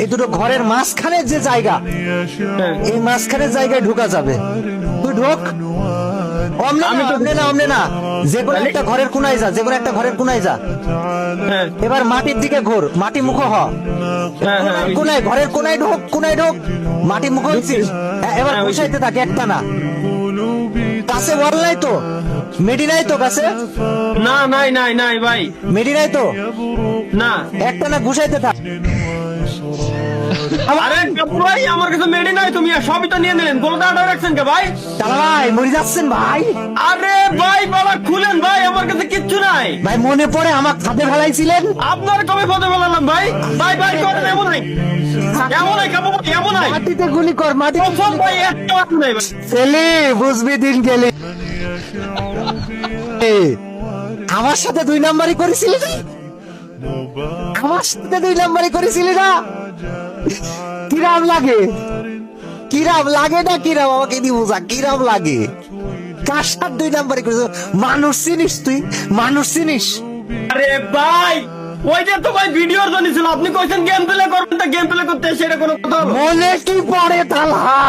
এই দুটো ঘরের মাঝখানের যে জায়গা, এই মাঝখানের জায়গায় ঢুকা যাবে। তুই ঢোক। অমনে না, যে কোনো একটা ঘরের কোনায় যা, যে কোনো একটা ঘরের কোনায় যা। এবার মাটির দিকে ঘোর, মাটি মুখ হ। কোনায়, ঘরের কোনায় ঢোক, কোনায় ঢোক, মাটি মুখ হচ্ছিস। এবার বসাইতে থাকে একটা না। কাছে বল নাই তো, মেডি নাই তো কাছে? না, নাই ভাই, মেডি নাই তো না। একটা না, ঘুষাইতে থাক। আরে কাপু ভাই, আমার কাছে মেডি নাই, তুমি সবই তো নিয়ে নিলেন, গোলটা আটা রাখছেন কে ভাই? তাহলে ভাই মরে যাচ্ছেন ভাই। আরে ভাই বাবা খুলেন ভাই, আমার কাছে কিচ্ছু নাই ভাই মনে পড়ে আমার খাতে ফেলাইছিলেন। আপনার কবে পথে বলালাম ভাই? ভাই করেন, এমন নাই, এমন নাই কাপু ভাই, এমন নাই। মাটিতে গুলি কর, মাটি। প্রথম ভাই একটা নাই ভাই। ছেলে বুঝবি দিন গেলে। আমার সাথে 2 নাম্বারই করেছিলি না? আমার সাথে 2 নাম্বারই করেছিলি না? কিরাম লাগে, কিরাম লাগে না? কিরাম আমাকে দি বুঝা, কিরাম লাগে? কার সাথে 2 নাম্বারই করেছিস? মানুষ চিনিস তুই? মানুষ চিনিস? আরে ভাই, ওই যে তো ভাই ভিডিওর জন্য ছিল, আপনি কইছেন গেম প্লে করবেন, তা গেম প্লে করতে সেটা কোনো কথা হলো? মনে কি পড়ে তালহা?